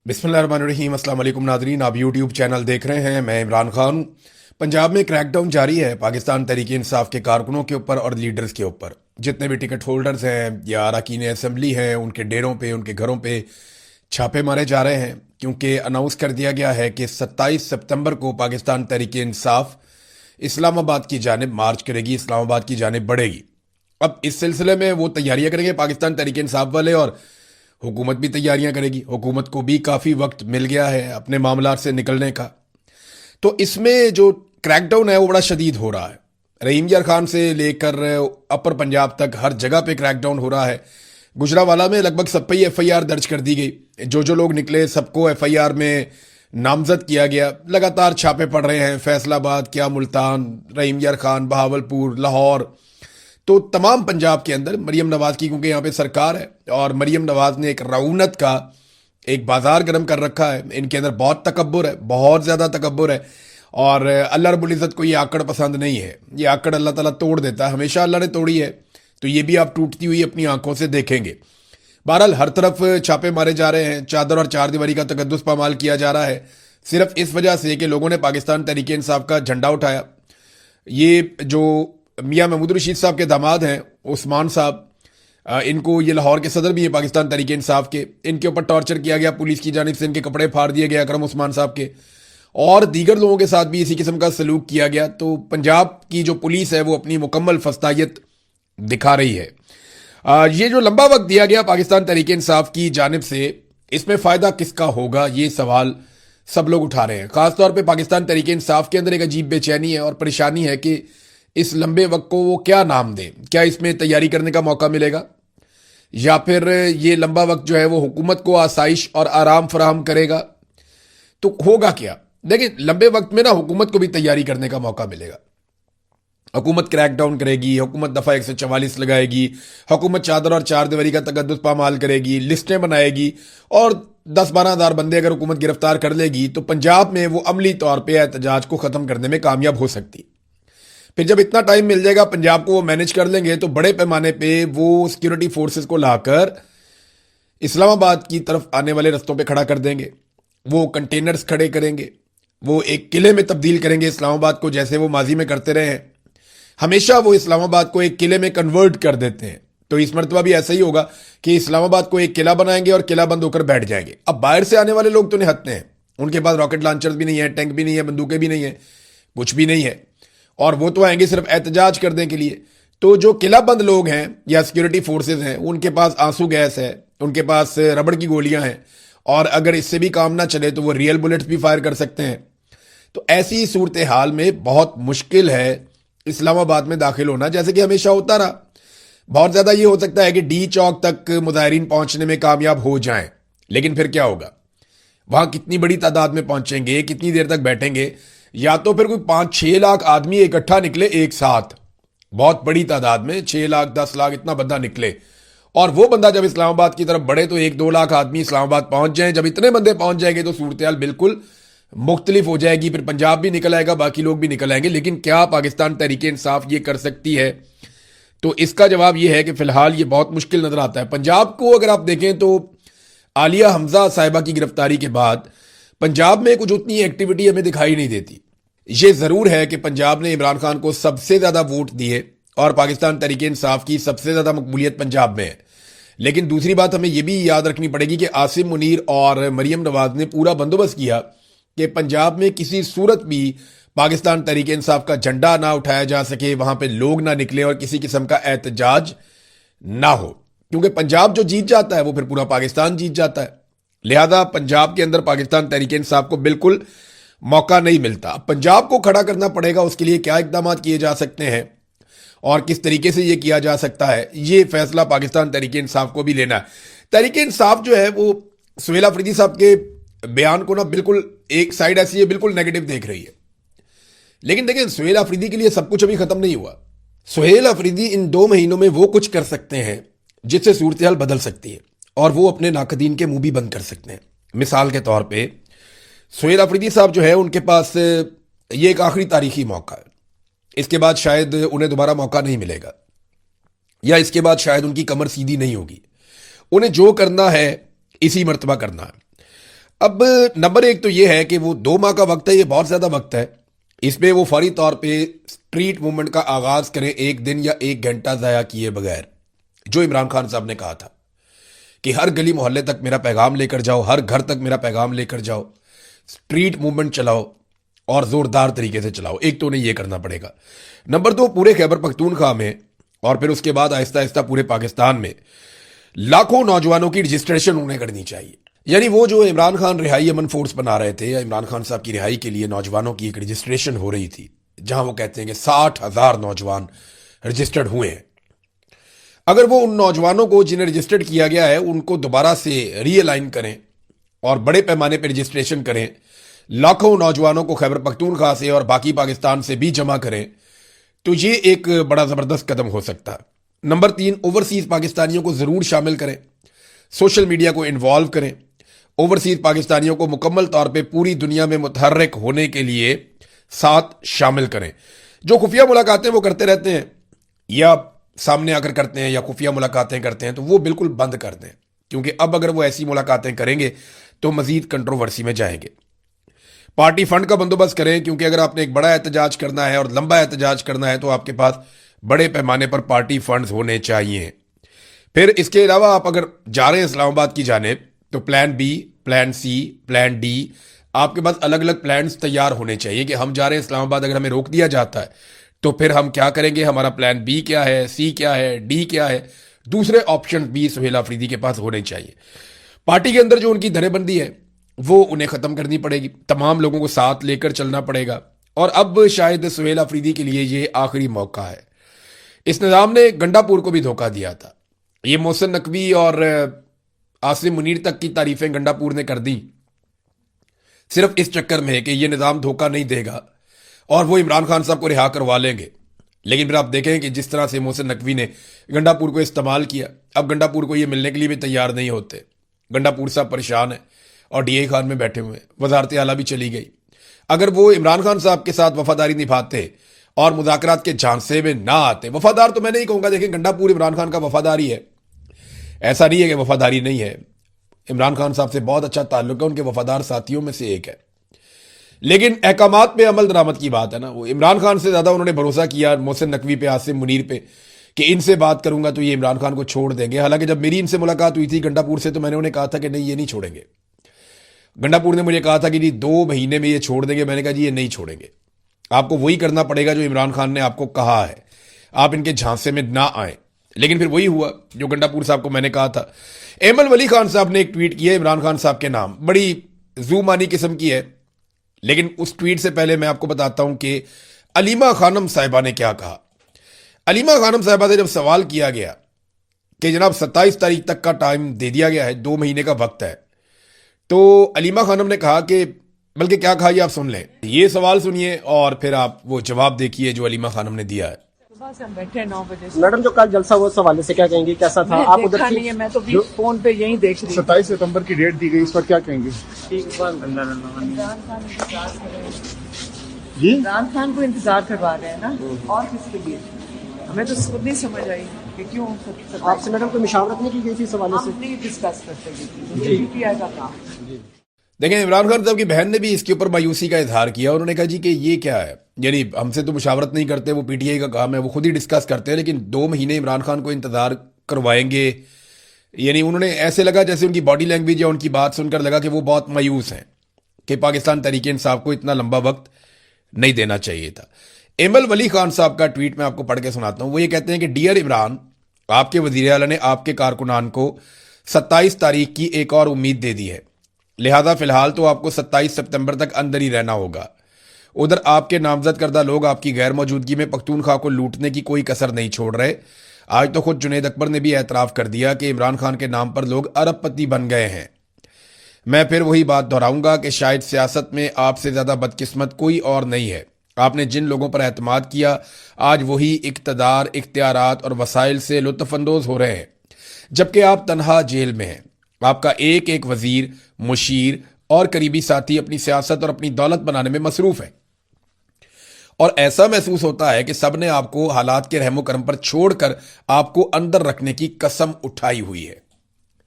बिस्मिल्लाहिर्रहमानिर्रहीम। अस्सलाम वालेकुम नादरीन, आप यूट्यूब चैनल देख रहे हैं। मैं इमरान खान हूँ। पंजाब में क्रैकडाउन जारी है पाकिस्तान तहरीक इंसाफ के कारकुनों के ऊपर और लीडर्स के ऊपर। जितने भी टिकट होल्डर्स हैं या अरकान असेंबली हैं, उनके डेरों पे, उनके घरों पे छापे मारे जा रहे हैं, क्योंकि अनाउंस कर दिया गया है कि 27 सितंबर को पाकिस्तान तहरीक इंसाफ इस्लामाबाद की जानिब मार्च करेगी, इस्लामाबाद की जानिब बढ़ेगी। अब इस सिलसिले में वो तैयारियां करेंगे पाकिस्तान तहरीक इंसाफ वाले, और हुकूमत भी तैयारियां करेगी। हुकूमत को भी काफ़ी वक्त मिल गया है अपने मामलात से निकलने का। तो इसमें जो क्रैकडाउन है वो बड़ा शदीद हो रहा है। रहीम यार खान से लेकर अपर पंजाब तक हर जगह पे क्रैकडाउन हो रहा है। गुजरावाला में लगभग सब पे ही एफआईआर दर्ज कर दी गई। जो लोग निकले सबको एफआईआर में नामजद किया गया। लगातार छापे पड़ रहे हैं, फैसलाबाद, क्या मुल्तान, रहीम यार खान, बहावलपुर, लाहौर। तो तमाम पंजाब के अंदर मरीम नवाज की, क्योंकि यहाँ पे सरकार है और मरीम नवाज ने एक रऊनत का एक बाजार गर्म कर रखा है। इनके अंदर बहुत तकब्बुर है, बहुत ज़्यादा तकब्बुर है। और अल्लाह रब्बुल इज़्ज़त को ये आकड़ पसंद नहीं है। ये आकड़ अल्लाह ताला तोड़ देता है, हमेशा अल्लाह ने तोड़ी है, तो ये भी आप टूटती हुई अपनी आंखों से देखेंगे। बहरहाल हर तरफ छापे मारे जा रहे हैं, चादर और चार दीवारी का तकद्दुस पामाल किया जा रहा है, सिर्फ इस वजह से कि लोगों ने पाकिस्तान तहरीक इंसाफ का झंडा उठाया। ये जो मियाँ महमूद रशीद साहब के दामाद हैं उस्मान साहब, इनको, ये लाहौर के सदर भी हैं पाकिस्तान तहरीक इंसाफ के, इनके ऊपर टॉर्चर किया गया पुलिस की जानिब से, इनके कपड़े फाड़ दिए गए अकरम उस्मान साहब के, और दीगर लोगों के साथ भी इसी किस्म का सलूक किया गया। तो पंजाब की जो पुलिस है वो अपनी मुकम्मल फस्तायत दिखा रही है। ये जो लंबा वक्त दिया गया पाकिस्तान तहरीक इंसाफ की जानिब से, इसमें फ़ायदा किसका होगा, ये सवाल सब लोग उठा रहे हैं। ख़ासतौर पर पाकिस्तान तहरीक इंसाफ के अंदर एक अजीब बेचैनी है और परेशानी है कि इस लंबे वक्त को वो क्या नाम दें। क्या इसमें तैयारी करने का मौका मिलेगा, या फिर ये लंबा वक्त जो है वो हुकूमत को आसाइश और आराम फराहम करेगा? तो होगा क्या? देखिए, लंबे वक्त में ना हुकूमत को भी तैयारी करने का मौका मिलेगा। हुकूमत क्रैकडाउन करेगी, हुकूमत दफ़ा 144 लगाएगी, हुकूमत चादर और चार दीवारी का तकद्दुस पामाल करेगी, लिस्टें बनाएगी, और 10-12 हज़ार बंदे अगर हुकूमत गिरफ्तार कर लेगी तो पंजाब में वो अमली तौर पर एहतजाज को ख़त्म करने में कामयाब हो सकती। फिर जब इतना टाइम मिल जाएगा पंजाब को, वो मैनेज कर लेंगे, तो बड़े पैमाने पे वो सिक्योरिटी फोर्सेस को लाकर इस्लामाबाद की तरफ आने वाले रस्तों पे खड़ा कर देंगे। वो कंटेनर्स खड़े करेंगे, वो एक किले में तब्दील करेंगे इस्लामाबाद को, जैसे वो माजी में करते रहे हैं। हमेशा वो इस्लामाबाद को एक किले में कन्वर्ट कर देते हैं। तो इस मरतबा भी ऐसा ही होगा कि इस्लामाबाद को एक किला बनाएंगे और किला बंद होकर बैठ जाएंगे। अब बाहर से आने वाले लोग तो निहत्ते हैं, उनके पास रॉकेट लॉन्चर्स भी नहीं है, टैंक भी नहीं है, बंदूकें भी नहीं है, कुछ भी नहीं है, और वो तो आएंगे सिर्फ एहतजाज करने के लिए। तो जो किला बंद लोग हैं या सिक्योरिटी फोर्सेस हैं, उनके पास आंसू गैस है, उनके पास रबड़ की गोलियां हैं, और अगर इससे भी काम ना चले तो वो रियल बुलेट्स भी फायर कर सकते हैं। तो ऐसी सूरत हाल में बहुत मुश्किल है इस्लामाबाद में दाखिल होना, जैसे कि हमेशा होता रहा। बहुत ज़्यादा ये हो सकता है कि डी चौक तक मुजाहिरीन पहुंचने में कामयाब हो जाएं, लेकिन फिर क्या होगा? वहां कितनी बड़ी तादाद में पहुंचेंगे, कितनी देर तक बैठेंगे? या तो फिर कोई 5-6 लाख आदमी इकट्ठा निकले एक साथ, बहुत बड़ी तादाद में, 6 लाख 10 लाख इतना बंदा निकले, और वो बंदा जब इस्लामाबाद की तरफ बढ़े तो 1-2 लाख आदमी इस्लामाबाद पहुंच जाएं। जब इतने बंदे पहुंच जाएंगे तो सूरत हाल बिल्कुल मुख्तलिफ हो जाएगी। फिर पंजाब भी निकल आएगा, बाकी लोग भी निकल आएंगे। लेकिन क्या पाकिस्तान तहरीक इंसाफ ये कर सकती है? तो इसका जवाब ये है कि फिलहाल ये बहुत मुश्किल नजर आता है। पंजाब को अगर आप देखें तो आलिया हमजा साहिबा की गिरफ्तारी के बाद पंजाब में कुछ उतनी एक्टिविटी हमें दिखाई नहीं देती। ये जरूर है कि पंजाब ने इमरान खान को सबसे ज्यादा वोट दिए और पाकिस्तान तहरीक इंसाफ की सबसे ज्यादा मकबूलियत पंजाब में है। लेकिन दूसरी बात हमें यह भी याद रखनी पड़ेगी कि आसिम मुनीर और मरीम नवाज ने पूरा बंदोबस्त किया कि पंजाब में किसी सूरत भी पाकिस्तान तहरीक इंसाफ का झंडा ना उठाया जा सके, वहां पे लोग ना निकले और किसी किस्म का एहतजाज ना हो, क्योंकि पंजाब जो जीत जाता है वो फिर पूरा पाकिस्तान जीत जाता है। लिहाजा पंजाब के अंदर पाकिस्तान तहरीक इंसाफ को बिल्कुल मौका नहीं मिलता। पंजाब को खड़ा करना पड़ेगा, उसके लिए क्या इकदाम किए जा सकते हैं और किस तरीके से ये किया जा सकता है, ये फैसला पाकिस्तान तहरीक इंसाफ को भी लेना है। तहरीक इंसाफ जो है वो सुहेल अफरीदी साहब के बयान को ना बिल्कुल, एक साइड ऐसी है बिल्कुल नेगेटिव देख रही है, लेकिन देखिए सुहेल अफरीदी के लिए सब कुछ अभी खत्म नहीं हुआ। सुहेल अफरीदी इन 2 महीनों में वो कुछ कर सकते हैं जिससे सूरत हाल बदल सकती है, और वो अपने नाकदीन के मुंह भी बंद कर सकते हैं। मिसाल के तौर पे सुहेल अफरीदी साहब जो है उनके पास ये एक आखिरी तारीखी मौका है, इसके बाद शायद उन्हें दोबारा मौका नहीं मिलेगा, या इसके बाद शायद उनकी कमर सीधी नहीं होगी। उन्हें जो करना है इसी मर्तबा करना है। اب نمبر ایک تو یہ ہے کہ وہ 2 ماہ کا وقت ہے، یہ بہت زیادہ وقت ہے. اس میں وہ فوری طور پہ اسٹریٹ موومنٹ کا آغاز کریں 1 دن یا 1 گھنٹہ ضائع کیے بغیر، جو عمران خان صاحب نے کہا تھا کہ ہر گلی محلے تک میرا پیغام لے کر جاؤ، ہر گھر تک میرا پیغام لے کر جاؤ، اسٹریٹ موومنٹ چلاؤ اور زوردار طریقے سے چلاؤ. ایک تو انہیں یہ کرنا پڑے گا. نمبر 2، پورے خیبر پختونخوا میں اور پھر اس کے بعد آہستہ آہستہ پورے پاکستان میں لاکھوں نوجوانوں کی رجسٹریشن انہیں کرنی چاہیے. یعنی وہ جو عمران خان رہائی امن فورس بنا رہے تھے، یا عمران خان صاحب کی رہائی کے لیے نوجوانوں کی ایک رجسٹریشن ہو رہی تھی، جہاں وہ کہتے ہیں کہ 60,000 نوجوان رجسٹرڈ ہوئے ہیں، اگر وہ ان نوجوانوں کو جنہیں رجسٹرڈ کیا گیا ہے ان کو دوبارہ سے ری الائن کریں اور بڑے پیمانے پہ رجسٹریشن کریں، لاکھوں نوجوانوں کو خیبر پختونخوا سے اور باقی پاکستان سے بھی جمع کریں، تو یہ ایک بڑا زبردست قدم ہو سکتا ہے. نمبر 3، اوورسیز پاکستانیوں کو ضرور شامل کریں، سوشل میڈیا کو انوالو کریں، اوورسیز پاکستانیوں کو مکمل طور پہ پوری دنیا میں متحرک ہونے کے لیے ساتھ شامل کریں. جو خفیہ ملاقاتیں وہ کرتے رہتے ہیں یا سامنے آ کر کرتے ہیں یا خفیہ ملاقاتیں کرتے ہیں، تو وہ بالکل بند کر دیں، کیونکہ اب اگر وہ ایسی ملاقاتیں کریں گے تو مزید کنٹروورسی میں جائیں گے. پارٹی فنڈ کا بندوبست کریں، کیونکہ اگر آپ نے ایک بڑا احتجاج کرنا ہے اور لمبا احتجاج کرنا ہے تو آپ کے پاس بڑے پیمانے پر پارٹی فنڈز ہونے چاہیے. پھر اس کے علاوہ آپ اگر جا رہے ہیں اسلام آباد کی جانب تو plan be, plan C, plan D, آپ کے پاس الگ الگ پلانز تیار ہونے چاہیے کہ ہم جا رہے ہیں اسلام آباد، اگر ہمیں روک دیا جاتا ہے تو پھر ہم کیا کریں گے، ہمارا پلان بی کیا ہے، سی کیا ہے، ڈی کیا ہے. دوسرے آپشن بھی سہیل آفریدی کے پاس ہونے چاہیے. پارٹی کے اندر جو ان کی دھرے بندی ہے وہ انہیں ختم کرنی پڑے گی، تمام لوگوں کو ساتھ لے کر چلنا پڑے گا. اور اب شاید سہیل آفریدی کے لیے یہ آخری موقع ہے. اس نظام نے گنڈا پور کو بھی دھوکہ دیا تھا. یہ محسن نقوی اور عاصم منیر تک کی تعریفیں گنڈا پور نے کر دیں صرف اس چکر میں کہ یہ نظام دھوکہ نہیں دے گا اور وہ عمران خان صاحب کو رہا کروا لیں گے. لیکن پھر آپ دیکھیں کہ جس طرح سے محسن نقوی نے گنڈا پور کو استعمال کیا، اب گنڈا پور کو یہ ملنے کے لیے بھی تیار نہیں ہوتے. گنڈا پور صاحب پریشان ہیں اور ڈی اے خان میں بیٹھے ہوئے ہیں، وزارت اعلیٰ بھی چلی گئی. اگر وہ عمران خان صاحب کے ساتھ وفاداری نبھاتے اور مذاکرات کے جھانسے میں نہ آتے، وفادار تو میں نہیں کہوں گا، دیکھیں گنڈا پور عمران خان کا وفاداری ہے، ایسا نہیں ہے کہ وفاداری نہیں ہے. عمران خان صاحب سے بہت اچھا تعلق ہے، ان کے وفادار ساتھیوں میں سے ایک ہے. لیکن احکامات پہ عمل درآمد کی بات ہے نا. وہ عمران خان سے زیادہ انہوں نے بھروسہ کیا محسن نقوی پہ، عاصم منیر پہ، کہ ان سے بات کروں گا تو یہ عمران خان کو چھوڑ دیں گے. حالانکہ جب میری ان سے ملاقات ہوئی تھی گنڈا پور سے تو میں نے انہیں کہا تھا کہ نہیں، یہ نہیں چھوڑیں گے. گنڈا پور نے مجھے کہا تھا کہ جی 2 مہینے میں یہ چھوڑ دیں گے. میں نے کہا جی یہ نہیں چھوڑیں گے، آپ کو وہی کرنا پڑے گا جو عمران خان نے آپ کو کہا ہے، آپ ان کے جھانسے میں نہ آئیں. لیکن پھر وہی ہوا جو گنڈا پور صاحب کو میں نے کہا تھا. ایمل ولی خان صاحب نے ایک ٹویٹ کی ہے عمران خان صاحب کے نام، بڑی زومانی قسم کی ہے، لیکن اس ٹویٹ سے پہلے میں آپ کو بتاتا ہوں کہ علیمہ خانم صاحبہ نے کیا کہا. علیمہ خانم صاحبہ سے جب سوال کیا گیا کہ جناب 27 تاریخ تک کا ٹائم دے دیا گیا ہے، 2 مہینے کا وقت ہے، تو علیمہ خانم نے کہا کہ بلکہ کیا کہا یہ آپ سن لیں. یہ سوال سنیے اور پھر آپ وہ جواب دیکھیے جو علیمہ خانم نے دیا ہے. صبح سے ہم بیٹھے 9 بجے سے. میڈم جو کل جلسہ ہوا اس حوالے سے کیا کہیں گی، کیسا تھا؟ آپ ادھر دیکھا نہیں ہے، میں تو بھی فون پہ یہی دیکھ رہی ہوں. 27 ستمبر کی ڈیٹ دی گئی، اس پر کیا کہیں گے؟ عمران خان انتظار کر رہے ہیں، جی عمران خان کو انتظار کروا رہے ہیں نا، اور کس کے لیے؟ ہمیں تو خود نہیں سمجھ آئی کہ کیوں آپ سے میڈم کوئی مشاورت نہیں کی گئی تھی اس حوالے سے؟ ہم نہیں ڈسکس کرتے گئے پی آئی کا کام. دیکھیں عمران خان صاحب کی بہن نے بھی اس کے اوپر مایوسی کا اظہار کیا. انہوں نے کہا جی کہ یہ کیا ہے، یعنی ہم سے تو مشاورت نہیں کرتے، وہ پی ٹی آئی کا کام ہے، وہ خود ہی ڈسکس کرتے ہیں، لیکن 2 مہینے عمران خان کو انتظار کروائیں گے. یعنی انہوں نے ایسے لگا جیسے ان کی باڈی لینگویج یا ان کی بات سن کر لگا کہ وہ بہت مایوس ہیں کہ پاکستان تحریک انصاف کو اتنا لمبا وقت نہیں دینا چاہیے تھا. ایمل ولی خان صاحب کا ٹویٹ میں آپ کو پڑھ کے سناتا ہوں. وہ یہ کہتے ہیں کہ ڈیئر عمران، آپ کے وزیر اعلیٰ نے آپ کے کارکنان کو 27 تاریخ کی ایک اور امید دے دی ہے، لہذا فی الحال تو آپ کو 27 سپتمبر تک اندر ہی رہنا ہوگا. ادھر آپ کے نامزد کردہ لوگ آپ کی غیر موجودگی میں پختونخوا کو لوٹنے کی کوئی کسر نہیں چھوڑ رہے. آج تو خود جنید اکبر نے بھی اعتراف کر دیا کہ عمران خان کے نام پر لوگ ارب پتی بن گئے ہیں. میں پھر وہی بات دہراؤں گا کہ شاید سیاست میں آپ سے زیادہ بدقسمت کوئی اور نہیں ہے. آپ نے جن لوگوں پر اعتماد کیا آج وہی اقتدار، اختیارات اور وسائل سے لطف اندوز ہو رہے ہیں، جبکہ آپ تنہا جیل میں ہیں. آپ کا ایک ایک وزیر، مشیر اور قریبی ساتھی اپنی سیاست اور اپنی دولت بنانے میں مصروف ہیں، اور ایسا محسوس ہوتا ہے کہ سب نے آپ کو حالات کے رحم و کرم پر چھوڑ کر آپ کو اندر رکھنے کی قسم اٹھائی ہوئی ہے.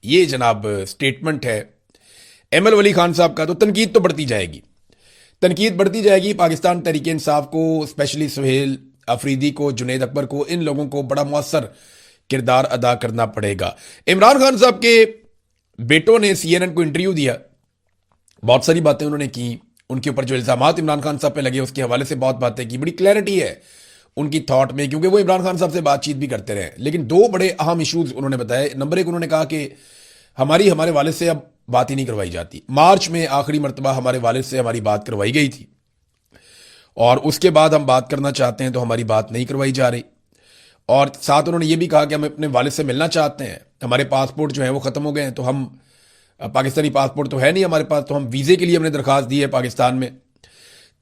یہ جناب سٹیٹمنٹ ہے एमएल वली खान साहब का, तो तनकीद तो बढ़ती जाएगी, तनकीद बढ़ती जाएगी। पाकिस्तान तहरीक इंसाफ को, स्पेशली सुहेल अफरीदी को, जुनैद अकबर को, इन लोगों को बड़ा मुअस्सर किरदार अदा करना पड़ेगा। इमरान खान साहब के बेटों ने CNN को इंटरव्यू दिया, बहुत सारी बातें उन्होंने की, उनके ऊपर जो इल्जामात इमरान खान साहब पे लगे उसके हवाले से बहुत बातें की, बड़ी क्लैरिटी है उनकी थॉट में, क्योंकि वो इमरान खान साहब से बातचीत भी करते रहे। लेकिन दो बड़े अहम इशूज उन्होंने बताए। नंबर एक, उन्होंने कहा कि हमारे वालिद से अब बात ही नहीं करवाई जाती। मार्च में आखिरी मरतबा हमारे वालिद से हमारी बात करवाई गई थी और उसके बाद हम बात करना चाहते हैं तो हमारी बात नहीं करवाई जा रही। और साथ उन्होंने ये भी कहा कि हम अपने वालिद से मिलना चाहते हैं, हमारे पासपोर्ट जो है वो ख़त्म हो गए हैं, तो हम पाकिस्तानी पासपोर्ट तो है नहीं हमारे पास, तो हम वीज़े के लिए हमने दरख्वास्त दी है पाकिस्तान में,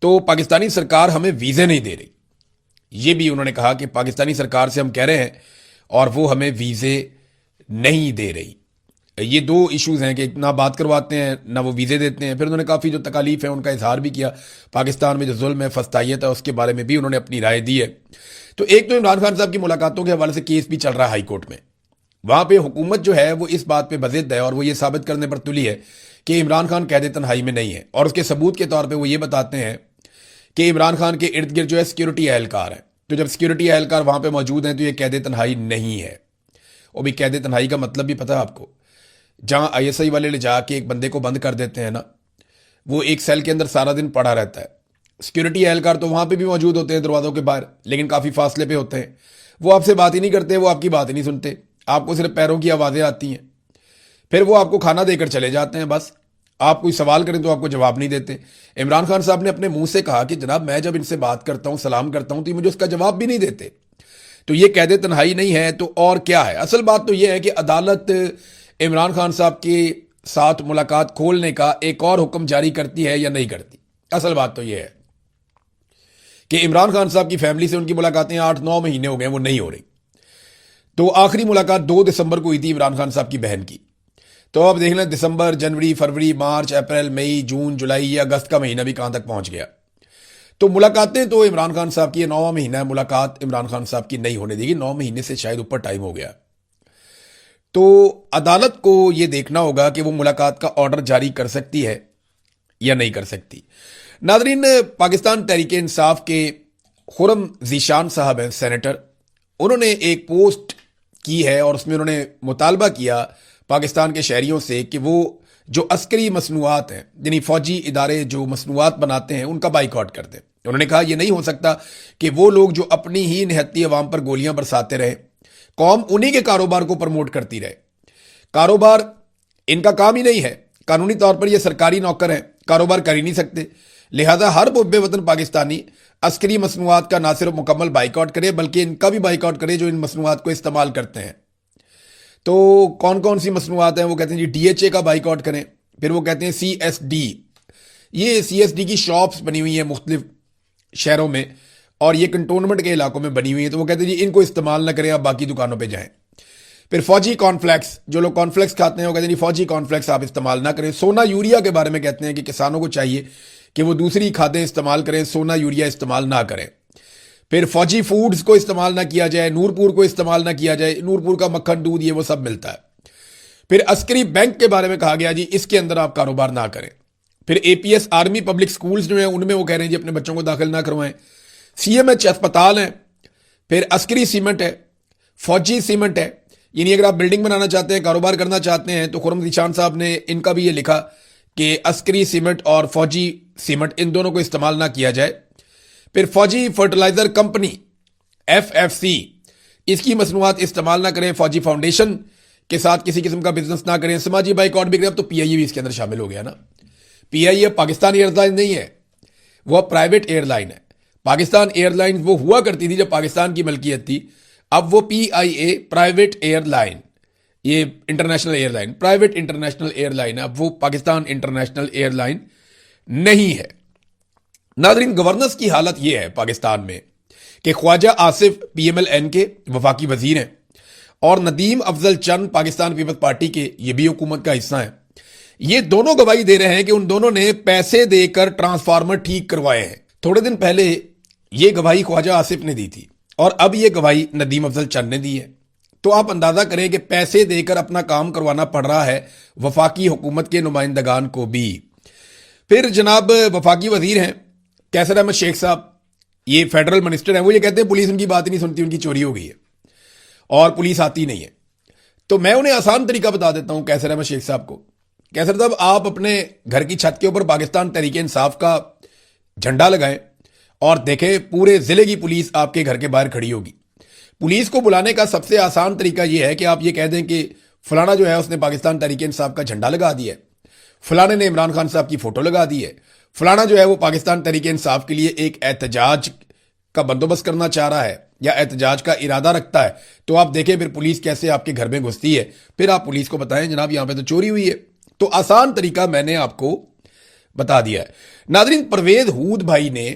तो पाकिस्तानी सरकार हमें वीज़े नहीं दे रही। ये भी उन्होंने कहा कि पाकिस्तानी सरकार से हम कह रहे हैं और वो हमें वीज़े नहीं दे रही। ये दो इश्यूज़ हैं कि ना बात करवाते हैं ना वो वीज़े देते हैं। फिर उन्होंने काफ़ी जो तकालीफ है उनका इजहार भी किया, पाकिस्तान में जो जुल्म है, फस्तायत है, उसके बारे में भी उन्होंने अपनी राय दी है। तो एक तो इमरान खान साहब की मुलाकातों के हवाले से केस भी चल रहा है हाई कोर्ट में, वहाँ पे हुकूमत जो है वो इस बात पे बज़िद है और वो ये साबित करने पर तुली है कि इमरान खान कैद तन्हाई में नहीं है। और उसके सबूत के तौर पर वो ये बताते हैं कि इमरान खान के इर्द गिर्द जो है सिक्योरिटी एहलकार है, तो जब सिक्योरिटी एहलकार वहाँ पर मौजूद हैं तो ये कैद तन्हाई नहीं है। वो भी कैद तन्हाई का मतलब भी पता है आपको, जहाँ ISI वाले ले जाके एक बंदे को बंद कर देते हैं ना, वो एक सेल के अंदर सारा दिन पड़ा रहता है। सिक्योरिटी एहलकार तो वहाँ पे भी मौजूद होते हैं दरवाज़ों के बाहर, लेकिन काफ़ी फासले पे होते हैं, वो आपसे बात ही नहीं करते, वो आपकी बात ही नहीं सुनते, आपको सिर्फ पैरों की आवाज़ें आती हैं, फिर वो आपको खाना देकर चले जाते हैं। बस आप कोई सवाल करें तो आपको जवाब नहीं देते। इमरान खान साहब ने अपने मुंह से कहा कि जनाब मैं जब इनसे बात करता हूँ, सलाम करता हूँ, तो ये मुझे उसका जवाब भी नहीं देते। तो ये कैद तन्हाई नहीं है तो और क्या है? असल बात तो ये है कि अदालत इमरान खान साहब के साथ मुलाकात खोलने का एक और हुक्म जारी करती है या नहीं करती। असल बात तो ये है कि इमरान खान साहब की फैमिली से उनकी मुलाकातें 8-9 महीने हो गए, वो नहीं हो रही। तो आखिरी मुलाकात 2 दिसंबर को हुई थी इमरान खान साहब की बहन की। तो अब देख लें दिसंबर, जनवरी, फरवरी, मार्च, अप्रैल, मई, जून, जुलाई, या अगस्त का महीना भी कहां तक पहुंच गया। तो मुलाकातें तो इमरान खान साहब की 9वां महीना है, मुलाकात इमरान खान साहब की नहीं होने देगी, 9 महीने से शायद ऊपर टाइम हो गया। तो अदालत को यह देखना होगा कि वो मुलाकात का ऑर्डर जारी कर सकती है या नहीं कर सकती। नाज़रीन, पाकिस्तान तहरीक इंसाफ के खुरम ज़ीशान साहब हैं सेनेटर, उन्होंने एक पोस्ट की है और उसमें उन्होंने मुतालबा किया पाकिस्तान के शहरियों से कि वो जो अस्करी मसनूआत हैं, यानी फौजी इदारे जो मसनूआत बनाते हैं, उनका बाइकआउट कर दें। उन्होंने कहा यह नहीं हो सकता कि वो लोग जो अपनी ही निहत्ती अवाम पर गोलियां बरसाते रहे, कौम उन्हीं के कारोबार को प्रमोट करती रहे। कारोबार इनका काम ही नहीं है, कानूनी तौर पर ये सरकारी नौकर हैं, कारोबार कर ही नहीं सकते। लिहाजा हर मुब्बे वतन पाकिस्तानी अस्करी मसनूआत का ना सिर्फ मुकम्मल बाइकआउट करे बल्कि इनका भी बाइकआउट करे जो इन मसनूआत को इस्तेमाल करते हैं। तो कौन कौन सी मसनूआत हैं? वो कहते हैं जी DHA का बाइकआउट करें, फिर वो कहते हैं CSD, ये CSD की शॉप्स बनी हुई हैं मुख्तलिफ शहरों में और ये कंटोनमेंट के इलाकों में बनी हुई है, तो वो कहते हैं जी इनको इस्तेमाल ना करें, आप बाकी दुकानों पे जाएं। फिर फौजी कॉर्नफ्लेक्स, जो लोग कॉर्नफ्लेक्स खाते हैं वो कहते हैं जी फौजी कॉर्नफ्लेक्स आप इस्तेमाल ना करें। सोना यूरिया के बारे में कहते हैं कि किसानों को चाहिए कि वो दूसरी खादें इस्तेमाल करें, सोना यूरिया इस्तेमाल ना करें। फिर फौजी फूड्स को इस्तेमाल ना किया जाए, नूरपुर को इस्तेमाल ना किया जाए, नूरपुर का मक्खन, दूध, ये वो सब मिलता है। फिर अस्करी बैंक के बारे में कहा गया जी इसके अंदर आप कारोबार ना करें। फिर APS आर्मी पब्लिक स्कूल्स जो हैं उनमें वो कह रहे हैं जी अपने बच्चों को दाखिल ना करवाएं। CMH अस्पताल है, फिर अस्करी सीमेंट है, फौजी सीमेंट है, यानी अगर आप बिल्डिंग बनाना चाहते हैं, कारोबार करना चाहते हैं, तो खुरम ज़ीशान साहब ने इनका भी ये लिखा कि अस्करी सीमेंट और फौजी सीमेंट इन दोनों को इस्तेमाल ना किया जाए। फिर फौजी फर्टिलाइजर कंपनी FFC, इसकी मसनूआत इस्तेमाल ना करें, फौजी फाउंडेशन के साथ किसी किस्म का बिजनेस ना करें, समाजी बाइकआउट भी करें। अब तो PIA भी इसके अंदर शामिल हो गया ना। PIA पाकिस्तान एयरलाइन नहीं है, वह प्राइवेट एयरलाइन है। पाकिस्तान एयरलाइन वो हुआ करती थी जब पाकिस्तान की मलकियत थी, अब वो PIA प्राइवेट एयरलाइन, ये international airline, private international airline है, अब वो पाकिस्तान इंटरनेशनल एयरलाइन नहीं है। नाज़रीन, गवर्नेंस की हालत ये है पाकिस्तान में कि ख्वाजा आसिफ PMLN के वफाकी वजीर हैं और नदीम अफजल चंद पाकिस्तान पीपल्स पार्टी के, ये भी हुकूमत का हिस्सा है। ये दोनों गवाही दे रहे हैं कि उन दोनों ने पैसे देकर ट्रांसफार्मर ठीक करवाए हैं। थोड़े दिन पहले ये गवाही ख्वाजा आसिफ ने दी थी और अब ये गवाही नदीम अफजल चंद ने दी है। तो आप अंदाजा करें कि पैसे देकर अपना काम करवाना पड़ रहा है वफाकी हुकूमत के नुमाइंदगान को भी। फिर जनाब वफाकी वजीर हैं कैसर अहमद शेख साहब, ये फेडरल मिनिस्टर हैं, वो ये कहते हैं पुलिस उनकी बात ही नहीं सुनती, उनकी चोरी हो गई है और पुलिस आती नहीं है। तो मैं उन्हें आसान तरीका बता देता हूं कैसर अहमद शेख साहब को। कैसर साहब, आप अपने घर की छत के ऊपर पाकिस्तान तहरीक इंसाफ का झंडा लगाएं और देखें पूरे जिले की पुलिस आपके घर के बाहर खड़ी होगी। पुलिस को बुलाने का सबसे आसान तरीका यह है कि आप ये कह दें कि फलाना जो है उसने पाकिस्तान तहरीक इंसाफ का झंडा लगा दिया है, फलाने ने इमरान खान साहब की फोटो लगा दी है, फलाना जो है वो पाकिस्तान तहरीक इंसाफ के लिए एक एहतजाज का बंदोबस्त करना चाह रहा है या एहतजाज का इरादा रखता है। तो आप देखें फिर पुलिस कैसे आपके घर में घुसती है, फिर आप पुलिस को बताएं जनाब यहां पे तो चोरी हुई है। तो आसान तरीका मैंने आपको बता दिया है। नाज़रीन, परवेज हूद भाई ने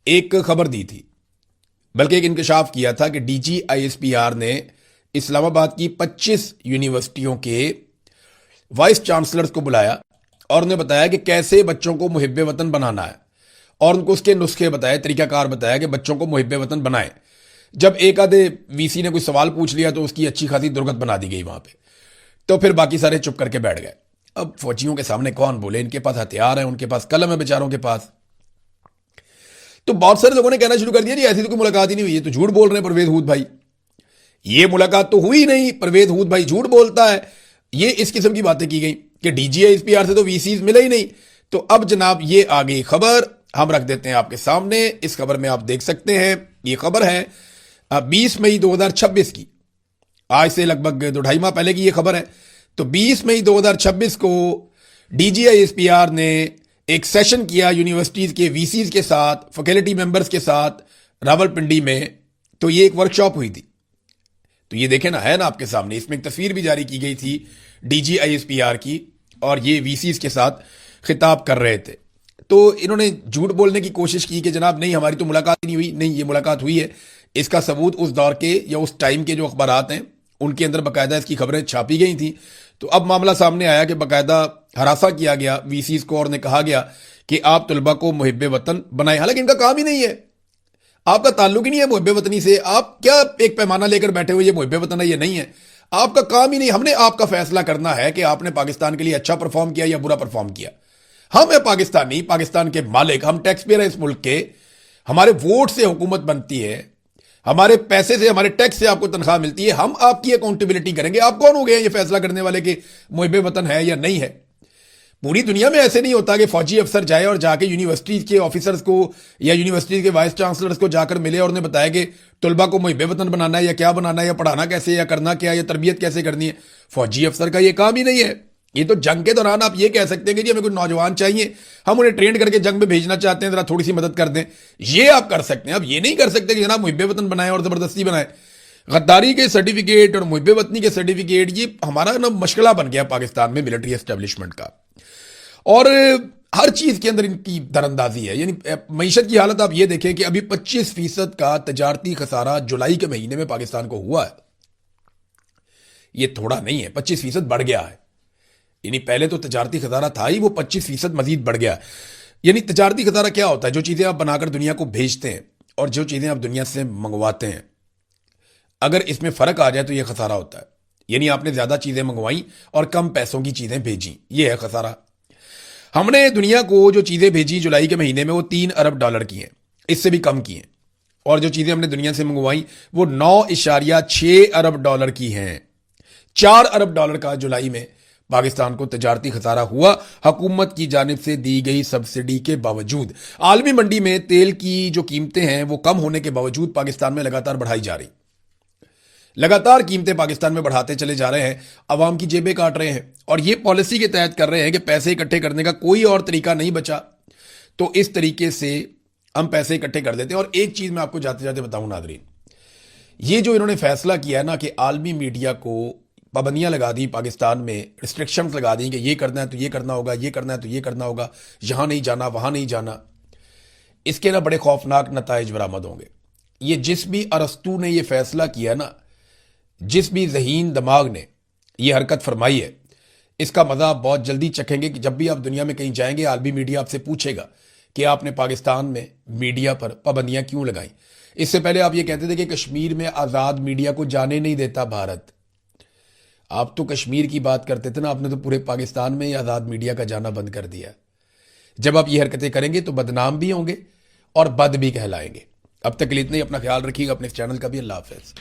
एक खबर दी थी, बल्कि एक इंकशाफ किया था कि DGISPR ने इस्लामाबाद की 25 यूनिवर्सिटियों के वाइस चांसलर्स को बुलाया और उन्हें बताया कि कैसे बच्चों को मुहिब्बे वतन बनाना है और उनको उसके नुस्खे बताए, तरीकाकार बताया कि बच्चों को मुहिब्बे वतन बनाएं। जब एक आधे VC ने कोई सवाल पूछ लिया तो उसकी अच्छी खासी दुर्गत बना दी गई वहां पे, तो फिर बाकी सारे चुप करके बैठ गए। अब फौजियों के सामने कौन बोले, इनके पास हथियार है, उनके पास कलम है बेचारों के पास। तो बहुत सारे लोगों ने कहना शुरू कर दिया जी ऐसी तो कोई मुलाकात ही नहीं हुई है, तो झूठ बोल रहे हैं परवेज हूद भाई, ये मुलाकात तो हुई नहीं, परवेज हूद भाई झूठ बोलता है। ये इस किस्म की बातें की गई कि DGISPR से तो VCs मिले ही नहीं। तो अब जनाब ये आ गई खबर, हम रख देते हैं आपके सामने। इस खबर में आप देख सकते हैं, ये खबर है 20 मई 2026 की, आज से लगभग 2-2.5 माह पहले की ये खबर है। तो 20 मई 2026 को DGISPR ने एक सेशन किया यूनिवर्सिटीज के VCs के साथ, फैकल्टी मेंबर्स के साथ रावलपिंडी में। तो ये एक वर्कशॉप हुई थी। तो ये देखें ना, है ना आपके सामने, इसमें एक तस्वीर भी जारी की गई थी DGISPR की और ये VCs के साथ खिताब कर रहे थे। तो इन्होंने झूठ बोलने की कोशिश की कि जनाब नहीं हमारी तो मुलाकात ही नहीं हुई। नहीं, ये मुलाकात हुई है। इसका सबूत उस दौर के या उस टाइम के जो अखबारात हैं उनके अंदर बाकायदा इसकी खबरें छापी गई थी। तो अब मामला सामने आया कि बाकायदा हरासा किया गया VCs को और ने कहा गया कि आप तलबा को मुहिब्बे वतन बनाए। हालांकि इनका काम ही नहीं है, आपका ताल्लुक ही नहीं है मुहिब्बे वतनी से। आप क्या एक पैमाना लेकर बैठे हुए ये मुहिब्बे वतन है, ये नहीं है, आपका काम ही नहीं। हमने आपका फैसला करना है कि आपने पाकिस्तान के लिए अच्छा परफॉर्म किया या बुरा परफॉर्म किया। हम है पाकिस्तानी, पाकिस्तान के मालिक, हम टैक्स पेयर हैं इस मुल्क के, हमारे वोट से हुकूमत बनती है, हमारे पैसे से, हमारे टैक्स से आपको तनख्वाह मिलती है। हम आपकी अकाउंटेबिलिटी करेंगे। आप कौन हो गए ये फैसला करने वाले कि मुहिब्बे वतन है या नहीं है? पूरी दुनिया में ऐसे नहीं होता कि फौजी अफसर जाए और जाके यूनिवर्सिटी के ऑफिसर्स को या यूनिवर्सिटी के वाइस चांसलर्स को जाकर मिले और उन्हें बताया कि तलबा को मुहिब्बे वतन बनाना है या क्या बनाना है या पढ़ाना कैसे या करना क्या या तरबियत कैसे करनी है। फौजी अफसर का ये काम ही नहीं है। ये तो जंग के दौरान आप ये कह सकते हैं कि जी हमें कुछ नौजवान चाहिए, हम उन्हें ट्रेन करके जंग में भेजना चाहते हैं, जरा थोड़ी सी मदद कर दें, ये आप कर सकते हैं। अब ये नहीं कर सकते कि जनाब मुहिब्बे वतन बनाए और जबरदस्ती बनाए। गद्दारी के सर्टिफिकेट और मुहिब्बे वतनी के सर्टिफिकेट, ये हमारा ना मशगला बन गया पाकिस्तान में मिलिट्री एस्टेब्लिशमेंट का। और हर चीज के अंदर इनकी दरअंदाजी है। यानी मईशत की हालत आप ये देखें कि अभी 25% का तजारती खसारा जुलाई के महीने में पाकिस्तान को हुआ है। ये थोड़ा नहीं है, 25% बढ़ गया है। यानी पहले तो तजारती खसारा था ही, वो 25% मजीद बढ़ गया। यानी तजारती खसारा क्या होता है? जो चीजें आप बनाकर दुनिया को भेजते हैं और जो चीजें आप दुनिया से मंगवाते हैं, अगर इसमें फर्क आ जाए तो यह खसारा होता है। यानी आपने ज्यादा चीजें मंगवाई और कम पैसों की चीजें भेजी, यह है खसारा। हमने दुनिया को जो चीजें भेजी जुलाई के महीने में वो $3 अरब की हैं, इससे भी कम की हैं। और जो चीजें हमने दुनिया से मंगवाई वो $9.6 अरब की हैं। $4 अरब का जुलाई में पाकिस्तान को तजारती खसारा हुआ, हुकूमत की जानिब से दी गई सब्सिडी के बावजूद। आलमी मंडी में तेल की जो कीमतें हैं वो कम होने के बावजूद पाकिस्तान में लगातार बढ़ाई जा रही, लगातार कीमतें पाकिस्तान में बढ़ाते चले जा रहे हैं, अवाम की जेबें काट रहे हैं। और ये पॉलिसी के तहत कर रहे हैं कि पैसे इकट्ठे करने का कोई और तरीका नहीं बचा, तो इस तरीके से हम पैसे इकट्ठे कर देते हैं। और एक चीज मैं आपको जाते जाते बताऊं नादरीन, ये जो इन्होंने फैसला किया ना कि आलमी मीडिया को पाबंदियां लगा दी, पाकिस्तान में रिस्ट्रिक्शंस लगा दी कि ये करना है तो ये करना होगा, ये करना है तो ये करना होगा, यहां नहीं जाना वहां नहीं जाना, इसके ना बड़े खौफनाक नताइज बरामद होंगे। ये जिस भी अरस्तू ने ये फैसला किया ना, जिस भी ज़हीन दिमाग ने ये हरकत फरमाई है, इसका मजा आप बहुत जल्दी चखेंगे कि जब भी आप दुनिया में कहीं जाएंगे आलमी मीडिया आपसे पूछेगा कि आपने पाकिस्तान में मीडिया पर पाबंदियां क्यों लगाई। اس سے پہلے آپ یہ کہتے تھے کہ کشمیر میں آزاد میڈیا کو جانے نہیں دیتا بھارت. آپ تو کشمیر کی بات کرتے تھے نا, آپ نے تو پورے پاکستان میں ہی آزاد میڈیا کا جانا بند کر دیا. جب آپ یہ حرکتیں کریں گے تو بدنام بھی ہوں گے اور بد بھی کہلائیں گے. اب تک کے لیے اتنا ہی. اپنا خیال رکھیے گا, اپنے اس چینل کا بھی. اللہ حافظ.